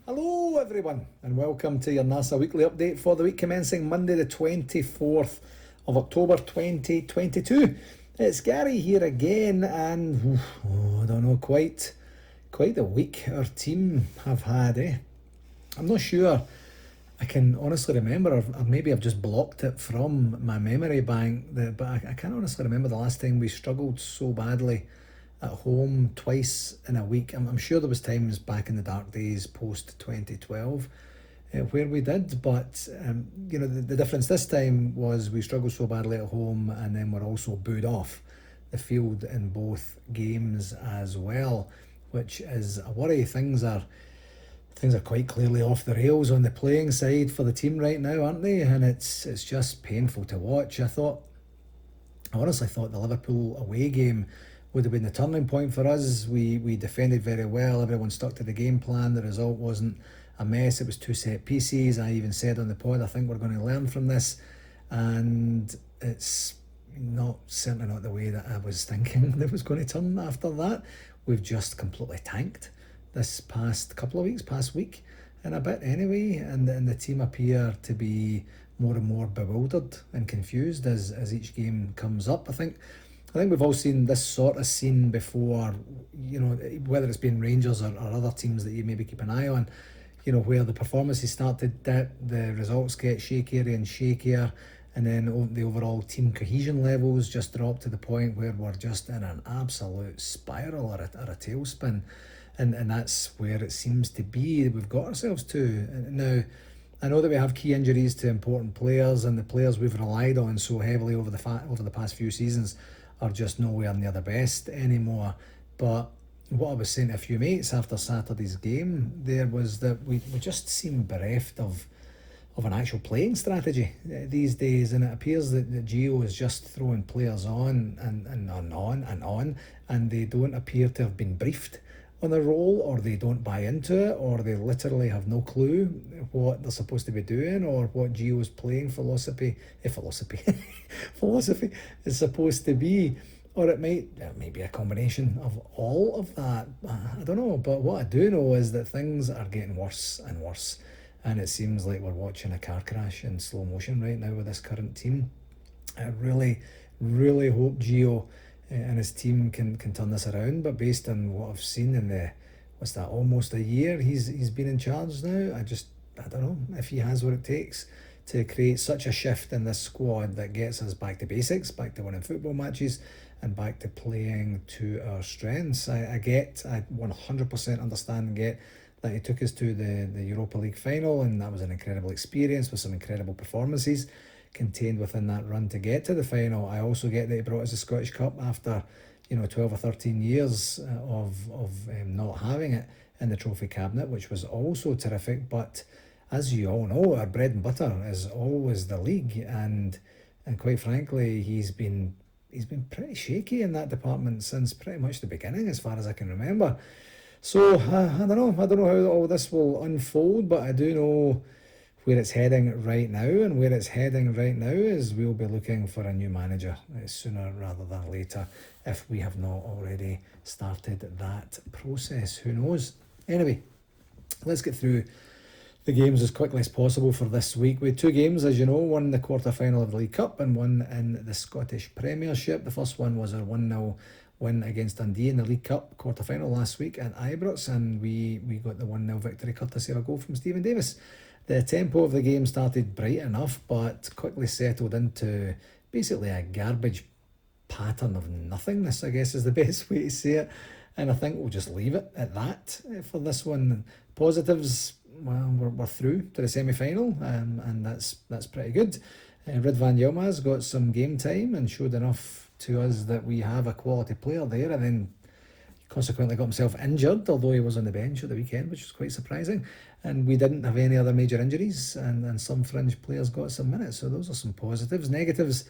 Hello everyone and welcome to your NARSA weekly update for the week commencing Monday the 24th of October 2022. It's Gary here again and I don't know, quite the week our team have had. I'm not sure I can honestly remember, or maybe I've just blocked it from my memory bank, but I can't honestly remember the last time we struggled so badly at home twice in a week. I'm sure there was times back in the dark days post 2012 where we did, but the difference this time was we struggled so badly at home, and then we're also booed off the field in both games as well, which is a worry. Things are quite clearly off the rails on the playing side for the team right now, aren't they? And it's just painful to watch. I honestly thought the Liverpool away game would have been the turning point for us. We defended very well. Everyone stuck to the game plan. The result wasn't a mess. It was two set pieces. I even said on the pod, I think we're going to learn from this. And it's certainly not the way that I was thinking it was going to turn after that. We've just completely tanked this past week and a bit anyway, and the team appear to be more and more bewildered and confused as each game comes up. I think we've all seen this sort of scene before, whether it's been Rangers or other teams that you maybe keep an eye on, where the performances start to dip, the results get shakier and shakier, and then the overall team cohesion levels just drop to the point where we're just in an absolute spiral or a tailspin. And that's where it seems to be we've got ourselves to. Now, I know that we have key injuries to important players, and the players we've relied on so heavily over the past few seasons are just nowhere near the best anymore. But what I was saying to a few mates after Saturday's game there was that we just seem bereft of an actual playing strategy these days, and it appears that Gio is just throwing players on and on, and they don't appear to have been briefed on a role, or they don't buy into it, or they literally have no clue what they're supposed to be doing, or what Gio's playing philosophy philosophy is supposed to be. Or it may be a combination of all of that. I don't know, but what I do know is that things are getting worse and worse, and it seems like we're watching a car crash in slow motion right now with this current team. I really, really hope Gio and his team can turn this around, but based on what I've seen in almost a year he's been in charge now, I don't know if he has what it takes to create such a shift in this squad that gets us back to basics, back to winning football matches, and back to playing to our strengths. I 100% understand and get that he took us to the Europa League final, and that was an incredible experience with some incredible performances contained within that run to get to the final. I also get that he brought us the Scottish Cup after 12 or 13 years of not having it in the trophy cabinet, which was also terrific. But as you all know, our bread and butter is always the league, and quite frankly, he's been pretty shaky in that department since pretty much the beginning, as far as I can remember. So I don't know how all this will unfold, but I do know where it's heading right now, and where it's heading right now is we'll be looking for a new manager sooner rather than later, if we have not already started that process. Who knows? Anyway, let's get through the games as quickly as possible for this week. We had two games, as you know, one in the quarter-final of the League Cup and one in the Scottish Premiership. The first one was a 1-0 win against Dundee in the League Cup quarter-final last week at Ibrox, and we got the 1-0 victory courtesy of a goal from Stephen Davis. The tempo of the game started bright enough, but quickly settled into basically a garbage pattern of nothingness, I guess is the best way to say it. And I think we'll just leave it at that for this one. Positives, well, we're through to the semi-final, and that's pretty good. Ridvan Yilmaz got some game time and showed enough to us that we have a quality player there, and then consequently got himself injured, although he was on the bench at the weekend, which was quite surprising. And we didn't have any other major injuries, and some fringe players got some minutes, so those are some positives. Negatives,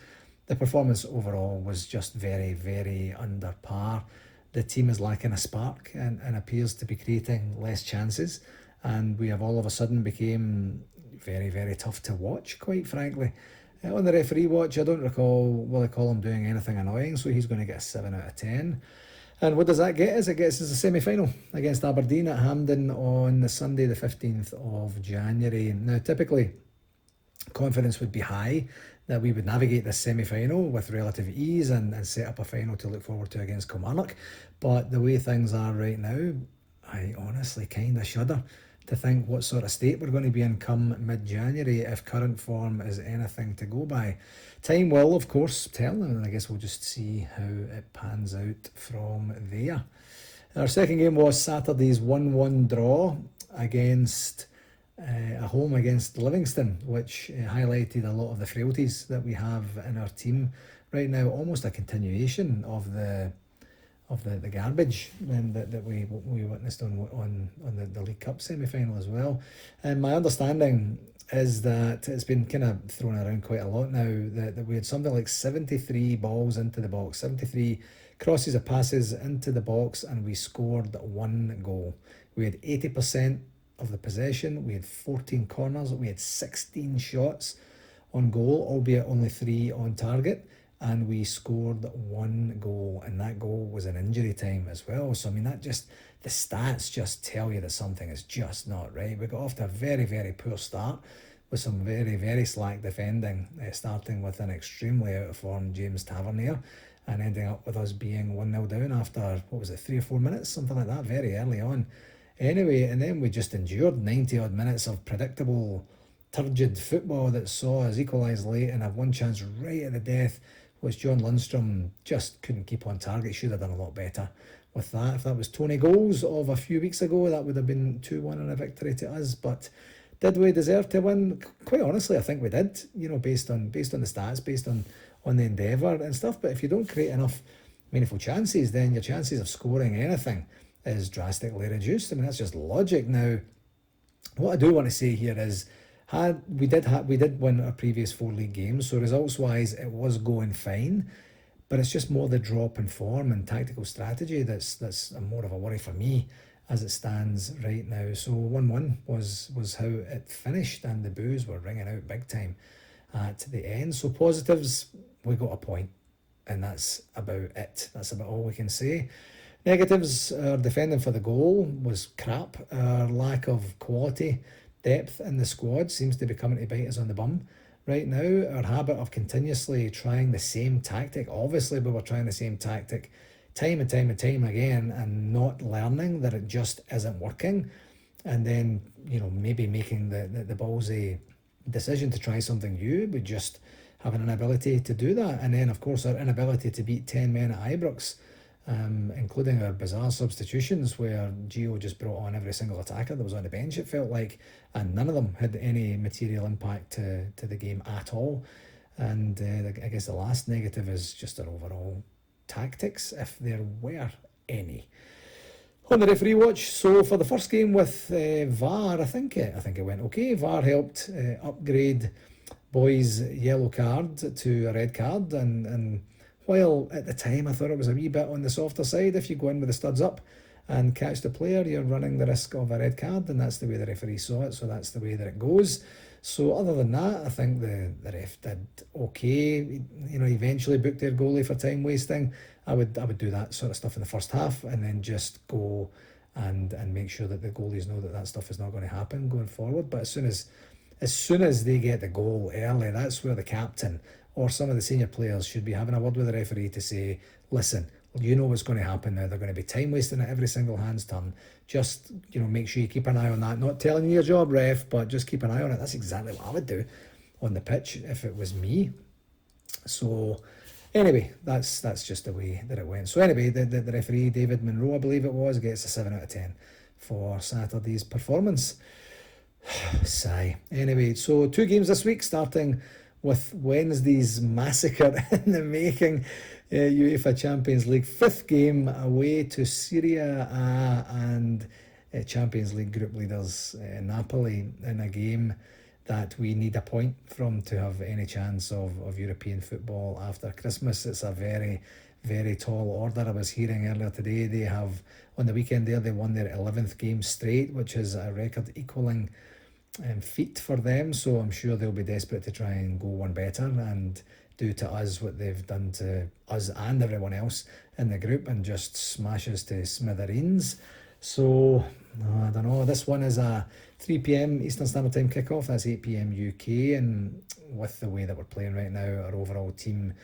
the performance overall was just very, very under par. The team is lacking a spark and appears to be creating less chances, and we have all of a sudden became very, very tough to watch, quite frankly. On the referee watch, I don't recall Willie Collum doing anything annoying, so he's going to get a 7 out of 10. And what does that get us? It gets us a semi-final against Aberdeen at Hampden on the Sunday the 15th of January. Now, typically, confidence would be high that we would navigate this semi-final with relative ease and set up a final to look forward to against Kilmarnock. But the way things are right now, I honestly kind of shudder to think what sort of state we're going to be in come mid-January if current form is anything to go by. Time will, of course, tell, and I guess we'll just see how it pans out from there. Our second game was Saturday's 1-1 draw against a home against Livingston, which highlighted a lot of the frailties that we have in our team right now. Almost a continuation of the garbage that we witnessed on the League Cup semi-final as well. And my understanding is that it's been kind of thrown around quite a lot now that we had something like 73 balls into the box, 73 crosses or passes into the box, and we scored 1 goal. We had 80% of the possession, we had 14 corners, we had 16 shots on goal, albeit only 3 on target, and we scored 1 goal, and that goal was in injury time as well. So I mean, that just, the stats just tell you that something is just not right. We got off to a very, very poor start with some very, very slack defending, starting with an extremely out of form James Tavernier and ending up with us being 1-0 down after, what was it, 3 or 4 minutes, something like that, very early on. Anyway, and then we just endured 90 odd minutes of predictable, turgid football that saw us equalise late and have one chance right at the death, which John Lundstrom just couldn't keep on target. Should have done a lot better with that. If that was Tony goals of a few weeks ago, that would have been 2-1 and a victory to us. But did we deserve to win? Quite honestly, I think we did, based on the stats, based on the endeavour and stuff. But if you don't create enough meaningful chances, then your chances of scoring anything is drastically reduced. I mean, that's just logic. Now, what I do want to say here is, we did win our previous 4 league games, so results wise it was going fine, but it's just more the drop in form and tactical strategy that's more of a worry for me as it stands right now. So 1-1 was how it finished, and the boos were ringing out big time at the end. So positives, we got a point, and that's about it. That's about all we can say. Negatives, our defending for the goal was crap. Our lack of quality, depth in the squad seems to be coming to bite us on the bum right now. Our habit of continuously trying the same tactic, obviously we were trying the same tactic time and time and time again, and not learning that it just isn't working, and then maybe making the ballsy decision to try something new, but just having an inability to do that. And then of course our inability to beat 10 men at Ibrox, including our bizarre substitutions where Gio just brought on every single attacker that was on the bench, it felt like, and none of them had any material impact to the game at all. And I guess the last negative is just our overall tactics, if there were any. On the referee watch, so for the first game with VAR, I think it went okay. VAR helped upgrade Boy's yellow card to a red card, and while at the time I thought it was a wee bit on the softer side, if you go in with the studs up and catch the player, you're running the risk of a red card, and that's the way the referee saw it, so that's the way that it goes. So other than that, I think the ref did okay. Eventually booked their goalie for time wasting. I would do that sort of stuff in the first half, and then just go and make sure that the goalies know that stuff is not going to happen going forward. But as soon as they get the goal early, that's where the captain or some of the senior players should be having a word with the referee to say, listen, you know what's going to happen now. They're going to be time wasting at every single hand's turn. Just, make sure you keep an eye on that. Not telling you your job, ref, but just keep an eye on it. That's exactly what I would do on the pitch if it was me. So anyway, that's just the way that it went. So anyway, the referee, David Monroe, I believe it was, gets a 7 out of 10 for Saturday's performance. Sigh. Anyway, so 2 games this week, starting with Wednesday's massacre in the making, UEFA Champions League 5th game away to Syria and Champions League group leaders Napoli, in a game that we need a point from to have any chance of European football after Christmas. It's a very, very tall order. I was hearing earlier today they have, on the weekend there, they won their 11th game straight, which is a record equalling feat for them, so I'm sure they'll be desperate to try and go one better and do to us what they've done to us and everyone else in the group and just smash us to smithereens. So, I don't know. This one is a 3 p.m. Eastern Standard Time kickoff. That's 8 p.m. UK. And with the way that we're playing right now, our overall team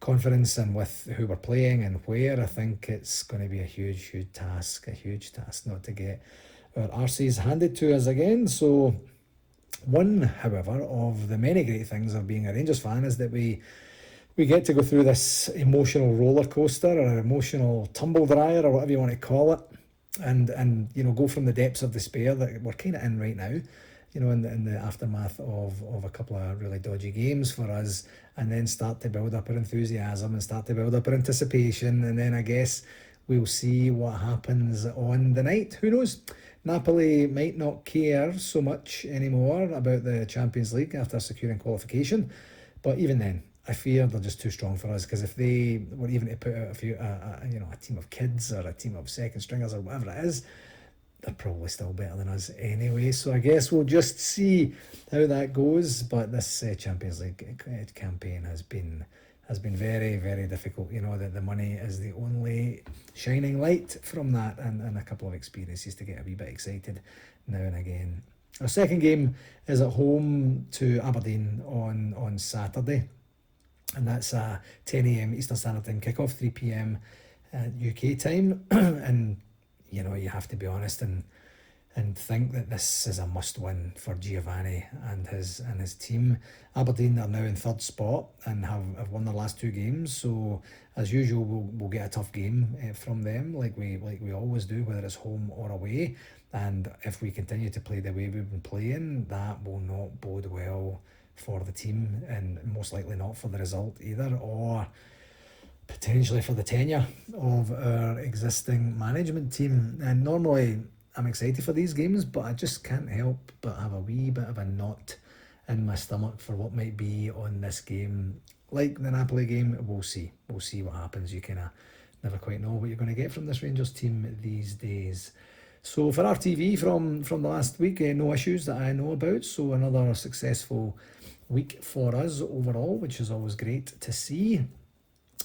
confidence and with who we're playing and where, I think it's going to be a huge task not to get our arses handed to us again. So, one, however, of the many great things of being a Rangers fan is that we get to go through this emotional roller coaster or an emotional tumble dryer or whatever you want to call it, and go from the depths of despair that we're kind of in right now, in the aftermath of a couple of really dodgy games for us, and then start to build up our enthusiasm and start to build up our anticipation, and then I guess we'll see what happens on the night. Who knows? Napoli might not care so much anymore about the Champions League after securing qualification, but even then, I fear they're just too strong for us, because if they were even to put out a team of kids or a team of second stringers or whatever it is, they're probably still better than us anyway. So I guess we'll just see how that goes. But this Champions League campaign has been very, very difficult. That the money is the only shining light from that, and a couple of experiences to get a wee bit excited now and again. Our second game is at home to Aberdeen on Saturday. And that's a 10 a.m. Eastern Standard Time kickoff, 3 p.m. UK time. And, you have to be honest and think that this is a must-win for Giovanni and his team. Aberdeen are now in third spot and have won their last 2 games. So, as usual, we'll get a tough game from them, like we always do, whether it's home or away. And if we continue to play the way we've been playing, that will not bode well for the team, and most likely not for the result either, or potentially for the tenure of our existing management team. And normally I'm excited for these games, but I just can't help but have a wee bit of a knot in my stomach for what might be on this game. Like the Napoli game, we'll see what happens. You kind of never quite know what you're going to get from this Rangers team these days. So for RTV from the last week, no issues that I know about. So another successful week for us overall, which is always great to see.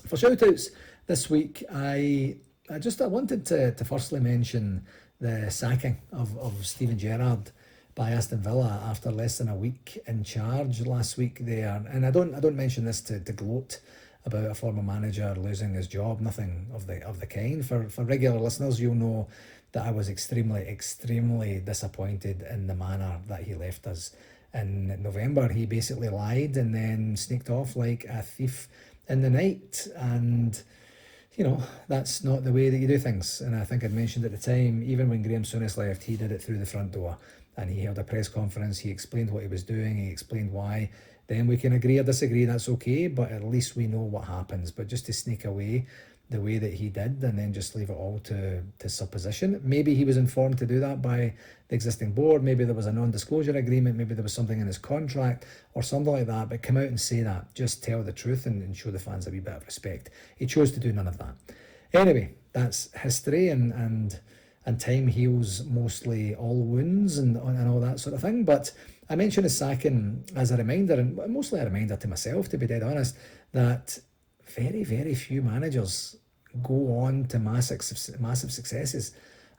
For shout-outs this week, I wanted to firstly mention the sacking of Steven Gerrard by Aston Villa after less than a week in charge last week there. And I don't mention this to gloat about a former manager losing his job, nothing of the kind. For regular listeners, you'll know that I was extremely disappointed in the manner that he left us. In November, he basically lied and then sneaked off like a thief in the night. And, that's not the way that you do things. And I think I'd mentioned at the time, even when Graham Souness left, he did it through the front door. And he held a press conference, he explained what he was doing, he explained why. Then we can agree or disagree, that's okay, but at least we know what happens. But just to sneak away the way that he did and then just leave it all to supposition. Maybe he was informed to do that by the existing board, maybe there was a non-disclosure agreement, maybe there was something in his contract or something like that, but come out and say that. Just tell the truth and show the fans a wee bit of respect. He chose to do none of that. Anyway, that's history, and time heals mostly all wounds and all that sort of thing. But I mention his sacking as a reminder, and mostly a reminder to myself, to be dead honest, that very, very few managers go on to massive successes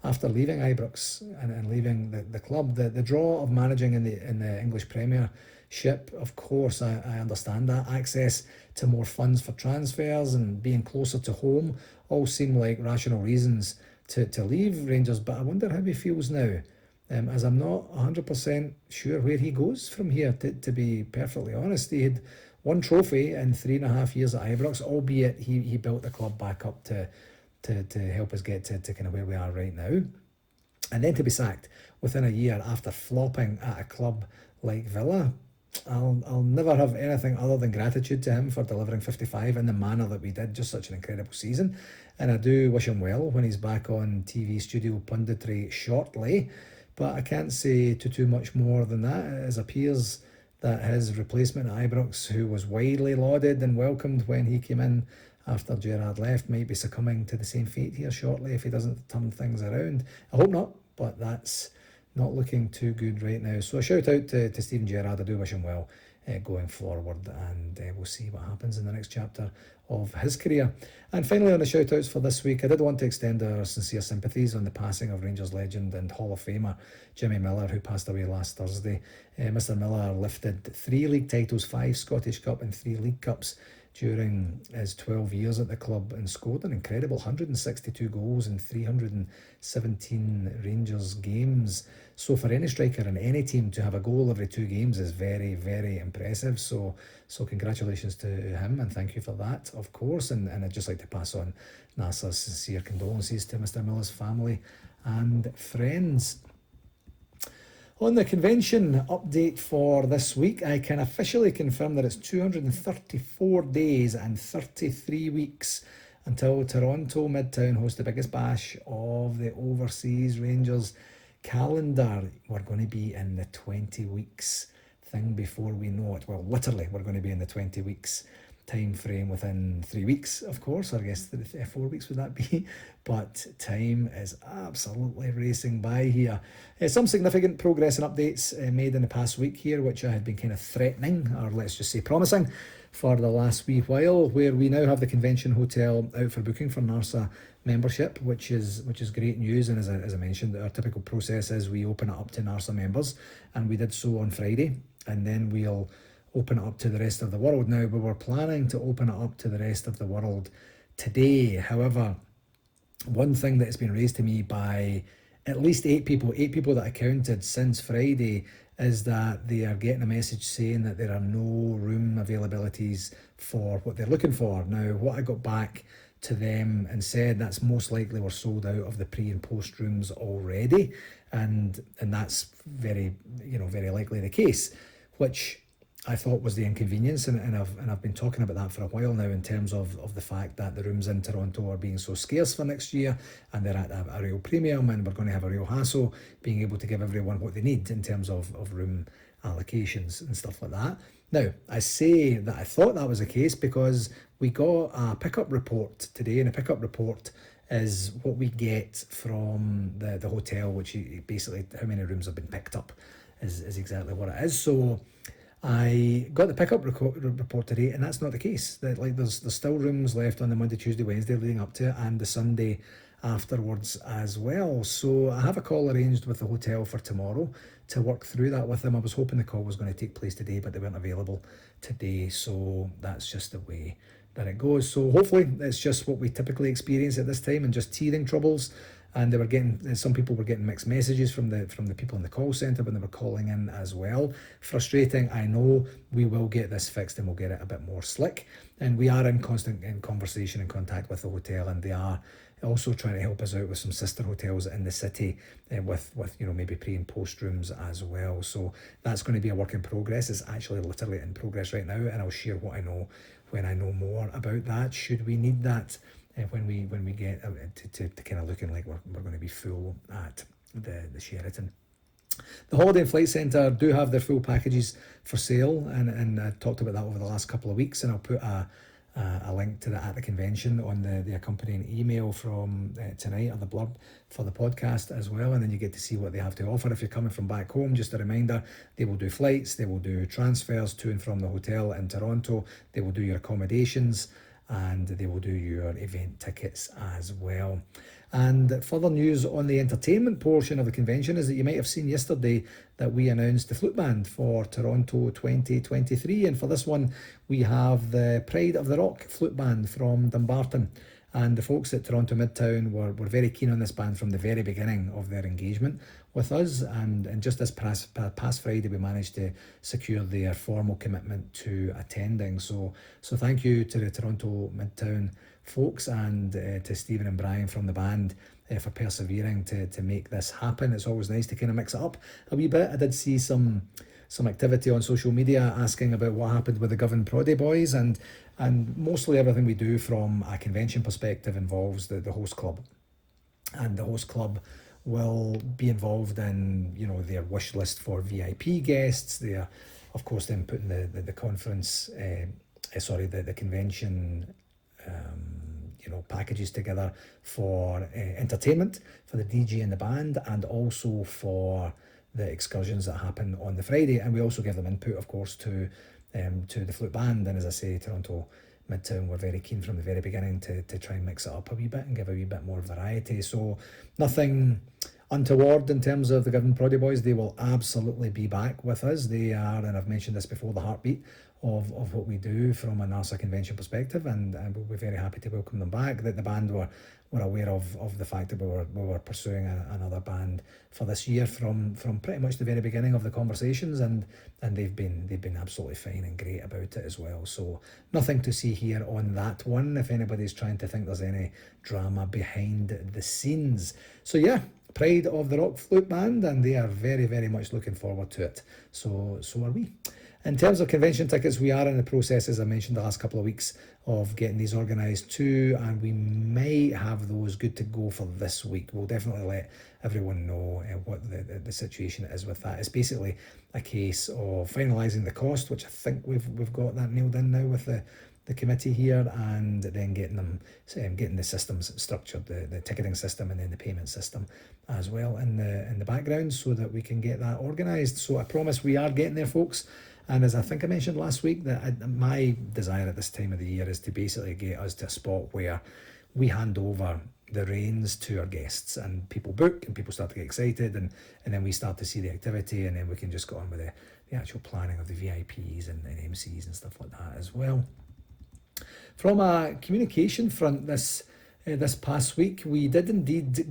after leaving Ibrox and leaving the club. The draw of managing in the English Premiership, of course, I understand that. Access to more funds for transfers and being closer to home all seem like rational reasons to leave Rangers, but I wonder how he feels now, as I'm not 100% sure where he goes from here, to be perfectly honest. He had one trophy in 3.5 years at Ibrox, albeit he built the club back up to help us get to kind of where we are right now. And then to be sacked within a year after flopping at a club like Villa, I'll never have anything other than gratitude to him for delivering 55 in the manner that we did. Just such an incredible season. And I do wish him well when he's back on TV studio punditry shortly. But I can't say too much more than that. It appears that his replacement at Ibrox, who was widely lauded and welcomed when he came in after Gerrard left, might be succumbing to the same fate here shortly if he doesn't turn things around. I hope not, but that's not looking too good right now. So a shout out to Steven Gerrard. I do wish him well going forward, and we'll see what happens in the next chapter of his career. And finally, on the shout outs for this week, I did want to extend our sincere sympathies on the passing of Rangers legend and Hall of Famer Jimmy Millar, who passed away last Thursday. Mr. Millar lifted 3 league titles, 5 Scottish Cup and 3 League Cups during his 12 years at the club, and scored an incredible 162 goals in 317 Rangers games. So for any striker in any team to have a goal every 2 games is very, very impressive. So congratulations to him, and thank you for that, of course. And I'd just like to pass on NARSA's sincere condolences to Mr. Millar's family and friends. On the convention update for this week, I can officially confirm that it's 234 days and 33 weeks until Toronto Midtown hosts the biggest bash of the Overseas Rangers calendar. We're going to be in the 20 weeks thing before we know it. Well, literally, we're going to be in the 20 weeks time frame within 3 weeks, of course, or I guess 4 weeks would that be, but time is absolutely racing by here. Some significant progress and updates made in the past week here, which I had been kind of threatening, or let's just say promising, for the last wee while, where we now have the convention hotel out for booking for NARSA membership, which is great news. And as I mentioned, our typical process is we open it up to NARSA members, and we did so on Friday, and then we'll open it up to the rest of the world. Now, we were planning to open it up to the rest of the world today. However, one thing that has been raised to me by at least 8 people that I counted since Friday, is that they are getting a message saying that there are no room availabilities for what they're looking for. Now, what I got back to them and said, that's most likely we're sold out of the pre and post rooms already, and that's very likely the case, which I thought was the inconvenience, and I've been talking about that for a while now, in terms of the fact that the rooms in Toronto are being so scarce for next year, and they're at a real premium, and we're going to have a real hassle being able to give everyone what they need in terms of room allocations and stuff like that. Now, I say that I thought that was the case because we got a pickup report today, and a pickup report is what we get from the hotel, which basically how many rooms have been picked up is exactly what it is. So I got the pickup report today, and that's not the case. That there's still rooms left on the Monday, Tuesday, Wednesday leading up to it, and the Sunday afterwards as well. So I have a call arranged with the hotel for tomorrow to work through that with them. I was hoping the call was going to take place today, but they weren't available today, so that's just the way that it goes. So hopefully it's just what we typically experience at this time, and just teething troubles. And some people were getting mixed messages from the people in the call centre when they were calling in as well. Frustrating, I know. We will get this fixed, and we'll get it a bit more slick. And we are in constant conversation and contact with the hotel, and they are also trying to help us out with some sister hotels in the city, with maybe pre and post rooms as well. So that's going to be a work in progress. It's actually literally in progress right now, and I'll share what I know when I know more about that, should we need that, when we get to kind of looking like we're going to be full at the Sheraton. The Holiday and Flight Centre do have their full packages for sale, and I talked about that over the last couple of weeks, and I'll put a link to that at the convention on the accompanying email from tonight, or the blurb for the podcast as well, and then you get to see what they have to offer. If you're coming from back home, just a reminder, they will do flights, they will do transfers to and from the hotel in Toronto, they will do your accommodations, and they will do your event tickets as well. And further news on the entertainment portion of the convention is that you might have seen yesterday that we announced the flute band for Toronto 2023, and for this one we have the Pride of the Rock flute band from Dumbarton. And the folks at Toronto Midtown were very keen on this band from the very beginning of their engagement with us, and just this past Friday we managed to secure their formal commitment to attending. So thank you to the Toronto Midtown folks, and to Stephen and Brian from the band for persevering to make this happen. It's always nice to kind of mix it up a wee bit. I did see some activity on social media asking about what happened with the Govan Proddy boys, and mostly everything we do from a convention perspective involves the host club, and the host club will be involved in their wish list for VIP guests. They are, of course, then putting the conference the convention packages together for entertainment, for the DJ and the band, and also for the excursions that happen on the Friday. And we also give them input, of course, to to the flute band. And as I say, Toronto Midtown were very keen from the very beginning to try and mix it up a wee bit and give a wee bit more variety. So nothing untoward in terms of the Govan Proddy Boys. They will absolutely be back with us. They are, and I've mentioned this before, the heartbeat of what we do from a NARSA convention perspective, and we'll be very happy to welcome them back. That the band were aware of the fact that we were pursuing another band for this year from pretty much the very beginning of the conversations, and they've been absolutely fine and great about it as well. So nothing to see here on that one, if anybody's trying to think there's any drama behind the scenes. So yeah, Pride of the Rock Flute Band, and they are very, very much looking forward to it. So are we. In terms of convention tickets, we are in the process, as I mentioned the last couple of weeks, of getting these organised too, and we may have those good to go for this week. We'll definitely let everyone know what the situation is with that. It's basically a case of finalising the cost, which I think we've got that nailed in now with the committee here, and then getting the systems structured, the ticketing system and then the payment system as well in the background, so that we can get that organised. So I promise we are getting there, folks. And as I think I mentioned last week, that my desire at this time of the year is to basically get us to a spot where we hand over the reins to our guests, and people book and people start to get excited, and then we start to see the activity, and then we can just go on with the actual planning of the VIPs and MCs and stuff like that as well. From a communication front, this past week, we did indeed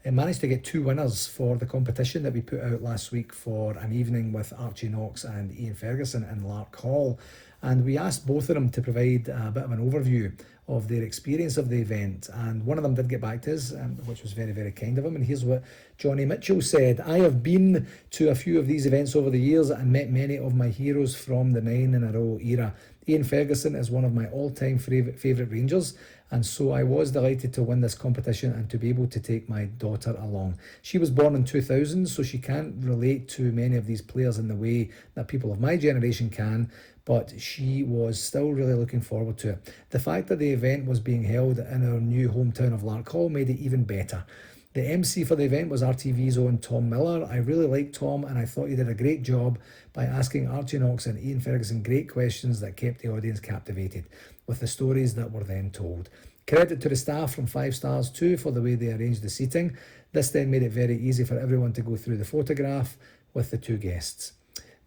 managed to get 2 winners for the competition that we put out last week for an evening with Archie, Knox and Ian Ferguson in Lark Hall. And we asked both of them to provide a bit of an overview of their experience of the event, and one of them did get back to us, which was very, very kind of him. And here's what Johnny Mitchell said: "I have been to a few of these events over the years and met many of my heroes from the 9 in a row era. Ian Ferguson is one of my all-time favourite Rangers, and so I was delighted to win this competition and to be able to take my daughter along. She was born in 2000, so she can't relate to many of these players in the way that people of my generation can, but she was still really looking forward to it. The fact that the event was being held in our new hometown of Lark Hall made it even better. The MC for the event was RTV's own Tom Millar. I really liked Tom, and I thought he did a great job by asking Archie Knox and Ian Ferguson great questions that kept the audience captivated with the stories that were then told. Credit to the staff from 5 Stars too for the way they arranged the seating. This then made it very easy for everyone to go through the photograph with the 2 guests.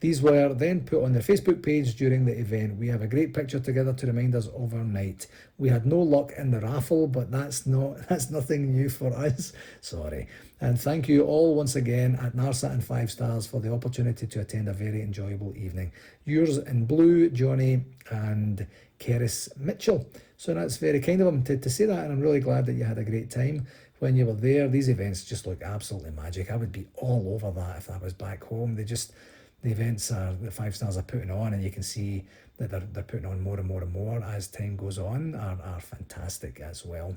These were then put on their Facebook page during the event. We have a great picture together to remind us of our night. We had no luck in the raffle, but that's nothing new for us. Sorry. And thank you all once again at NARSA and 5 Stars for the opportunity to attend a very enjoyable evening. Yours in blue, Johnny and Keris Mitchell." So that's very kind of him to say that, and I'm really glad that you had a great time when you were there. These events just look absolutely magic. I would be all over that if I was back home. The events the 5 Stars are putting on, and you can see that they're putting on more and more and more as time goes on, are fantastic as well.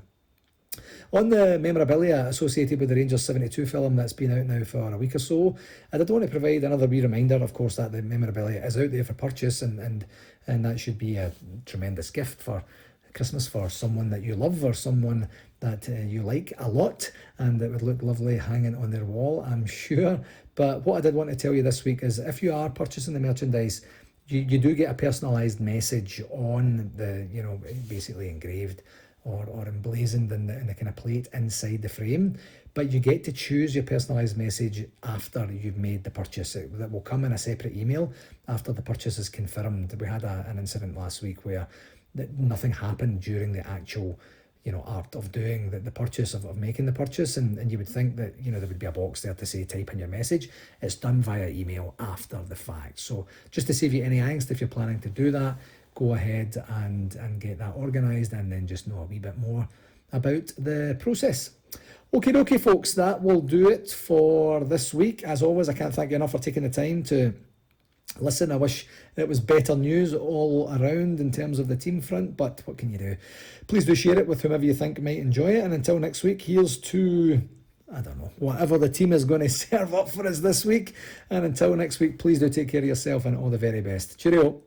On the memorabilia associated with the Rangers 72 film that's been out now for a week or so, I did want to provide another wee reminder, of course, that the memorabilia is out there for purchase, and that should be a tremendous gift for Christmas for someone that you love, or someone that you like a lot, and it would look lovely hanging on their wall, I'm sure. But what I did want to tell you this week is, if you are purchasing the merchandise, you do get a personalised message on the, basically engraved or emblazoned in the kind of plate inside the frame. But you get to choose your personalised message after you've made the purchase. That will come in a separate email after the purchase is confirmed. We had an incident last week where nothing happened during the actual art of doing the purchase, of making the purchase, and you would think that there would be a box there to say type in your message. It's done via email after the fact. So just to save you any angst, if you're planning to do that, go ahead and get that organised, and then just know a wee bit more about the process. Okay, folks, that will do it for this week. As always, I can't thank you enough for taking the time to listen. I wish it was better news all around in terms of the team front, but what can you do? Please do share it with whomever you think might enjoy it. And until next week, here's to, I don't know, whatever the team is going to serve up for us this week. And until next week, please do take care of yourself, and all the very best. Cheerio.